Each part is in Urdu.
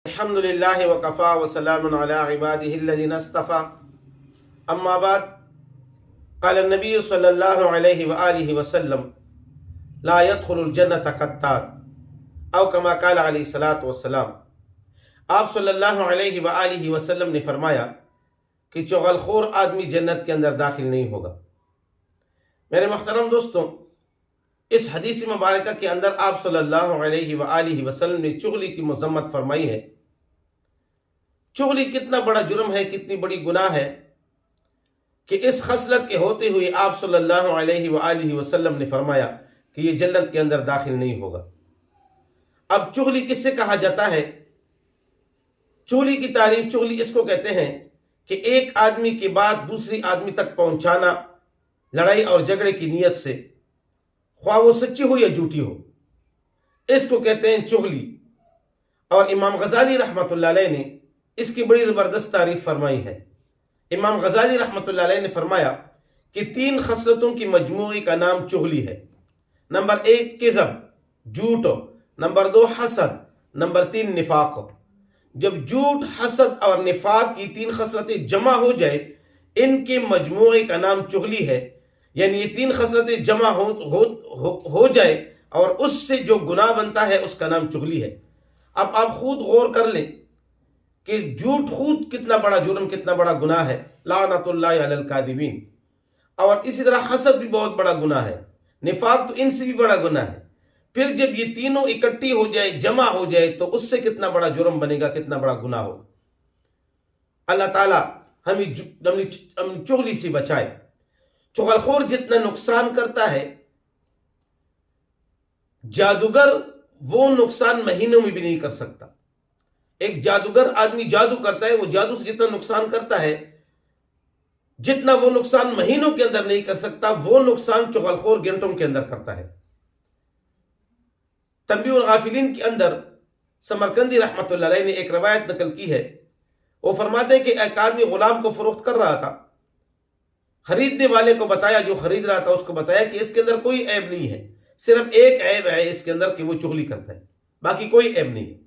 الحمدللہ وکفا وسلام علی عبادہ الذین اصطفى اما بعد قال النبی صلی اللہ علیہ وآلہ وسلم لا يدخل الجنت قتات او کما قال علیہ الصلاۃ والسلام۔ آپ صلی اللہ علیہ وآلہ وسلم نے فرمایا کہ چغلخور آدمی جنت کے اندر داخل نہیں ہوگا۔ میرے محترم دوستوں، اس حدیث مبارکہ کے اندر آپ صلی اللہ علیہ وآلہ وسلم نے چغلی کی مذمت فرمائی ہے۔ چغلی کتنا بڑا جرم ہے، کتنی بڑی گناہ ہے کہ اس خصلت کے ہوتے ہوئے آپ صلی اللہ علیہ وآلہ وسلم نے فرمایا کہ یہ جنت کے اندر داخل نہیں ہوگا۔ اب چغلی کس سے کہا جاتا ہے؟ چغلی کی تعریف، چغلی اس کو کہتے ہیں کہ ایک آدمی کی بات دوسری آدمی تک پہنچانا لڑائی اور جھگڑے کی نیت سے، خواہ وہ سچی ہو یا جھوٹی ہو، اس کو کہتے ہیں چغلی۔ اور امام غزالی رحمۃ اللہ علیہ نے اس کی بڑی زبردست تعریف فرمائی ہے۔ امام غزالی رحمۃ اللہ علیہ نے فرمایا کہ 3 خصلتوں کی مجموعے کا نام چغلی ہے۔ نمبر 1 کذب، جھوٹ، نمبر 2 حسد، نمبر 3 نفاق۔ جب جھوٹ، حسد اور نفاق کی 3 خصلتیں جمع ہو جائے، ان کے مجموعے کا نام چغلی ہے۔ یعنی یہ 3 خصلتیں جمع ہو جائے اور اس سے جو گناہ بنتا ہے اس کا نام چغلی ہے۔ اب آپ خود غور کر لیں کہ جھوٹ خود کتنا بڑا جرم، کتنا بڑا گناہ ہے، لعنت اللہ علی الکاذبین۔ اور اسی طرح حسد بھی بہت بڑا گناہ ہے، نفاق تو ان سے بھی بڑا گناہ ہے۔ پھر جب یہ تینوں اکٹھی ہو جائے، جمع ہو جائے، تو اس سے کتنا بڑا جرم بنے گا، کتنا بڑا گناہ ہوگا۔ اللہ تعالیٰ ہمیں چغلی سے بچائے۔ چغلخور جتنا نقصان کرتا ہے، جادوگر وہ نقصان مہینوں میں بھی نہیں کر سکتا۔ ایک جادوگر آدمی جادو کرتا ہے، وہ جادو سے جتنا نقصان کرتا ہے، جتنا وہ نقصان مہینوں کے اندر نہیں کر سکتا، وہ نقصان چغلخور گھنٹوں کے اندر کرتا ہے۔ تنبیہ الغافلین کے اندر سمرقندی رحمۃ اللہ علیہ نے ایک روایت نقل کی ہے۔ وہ فرماتے ہیں کہ ایک آدمی غلام کو فروخت کر رہا تھا، خریدنے والے کو بتایا، جو خرید رہا تھا اس کو بتایا کہ اس کے اندر کوئی عیب نہیں ہے، صرف ایک عیب ہے اس کے اندر کہ وہ چغلی کرتا ہے، باقی کوئی عیب نہیں ہے۔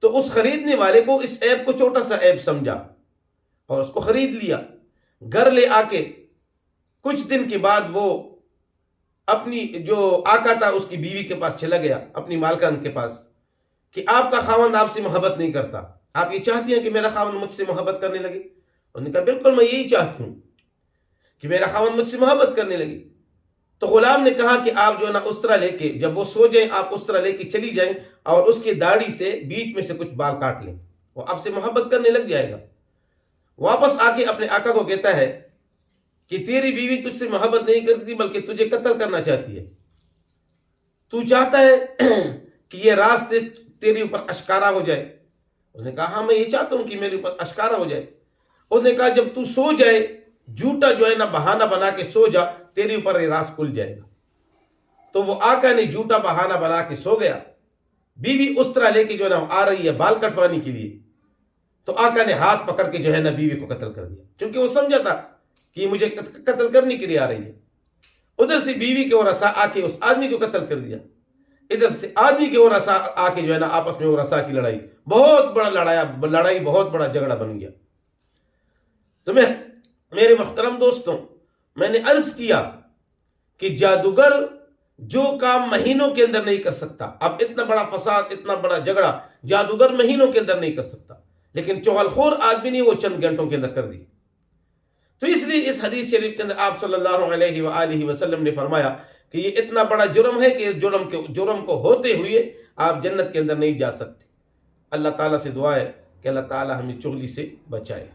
تو اس خریدنے والے کو اس عیب کو چھوٹا سا عیب سمجھا اور اس کو خرید لیا۔ گھر لے آ کے کچھ دن کے بعد وہ اپنی جو آقا تھا اس کی بیوی کے پاس چلا گیا، اپنی مالکان کے پاس، کہ آپ کا خاوند آپ سے محبت نہیں کرتا، آپ یہ چاہتی ہیں کہ میرا خاوند مجھ سے محبت کرنے لگے؟ انہوں نے کہا بالکل میں یہی چاہتی ہوں کہ میرا خاوند مجھ سے محبت کرنے لگے۔ تو غلام نے کہا کہ آپ جو ہے نا استرا لے کے، جب وہ سو جائیں آپ استرا لے کے چلی جائیں اور اس کی داڑھی سے بیچ میں سے کچھ بال کاٹ لیں، وہ آپ سے محبت کرنے لگ جائے گا۔ واپس آ کے اپنے آقا کو کہتا ہے کہ تیری بیوی تجھ سے محبت نہیں کرتی بلکہ تجھے قتل کرنا چاہتی ہے، تو چاہتا ہے کہ یہ راز تیرے اوپر اشکارا ہو جائے؟ اس نے کہا ہاں میں یہ چاہتا ہوں کہ میرے اوپر اشکارا ہو جائے۔ اس نے کہا جب تو سو جائے، جھوٹا جو ہے نا بہانہ بنا کے سو جا، تیرے اوپر یہ راز کھل جائے گا۔ تو وہ آقا نے جھوٹا بہانہ بنا کے سو گیا۔ بیوی اس طرح لے کے جو ہے نا آ رہی ہے بال کٹوانے کے لیے، تو آقا نے ہاتھ پکڑ کے جو ہے نا بیوی کو قتل کر دیا، چونکہ وہ سمجھا تھا کہ یہ مجھے قتل کرنے کے لیے آ رہی ہے۔ ادھر سے بیوی کے ورثاء آ کے اس آدمی کو قتل کر دیا، ادھر سے آدمی کے ورثاء آ کے جو ہے نا آپس میں ورثاء کی لڑائی، بہت بڑا لڑائی بہت بڑا جھگڑا بن گیا۔ تو میرے محترم دوستوں، میں نے عرض کیا کہ جادوگر جو کام مہینوں کے اندر نہیں کر سکتا، اب اتنا بڑا فساد، اتنا بڑا جھگڑا جادوگر مہینوں کے اندر نہیں کر سکتا، لیکن چغلخور آدمی نے وہ چند گھنٹوں کے اندر کر دی۔ تو اس لیے اس حدیث شریف کے اندر آپ صلی اللہ علیہ وآلہ وسلم نے فرمایا کہ یہ اتنا بڑا جرم ہے کہ جرم کو ہوتے ہوئے آپ جنت کے اندر نہیں جا سکتے۔ اللہ تعالیٰ سے دعا ہے کہ اللہ تعالیٰ ہمیں چغلی سے بچائے۔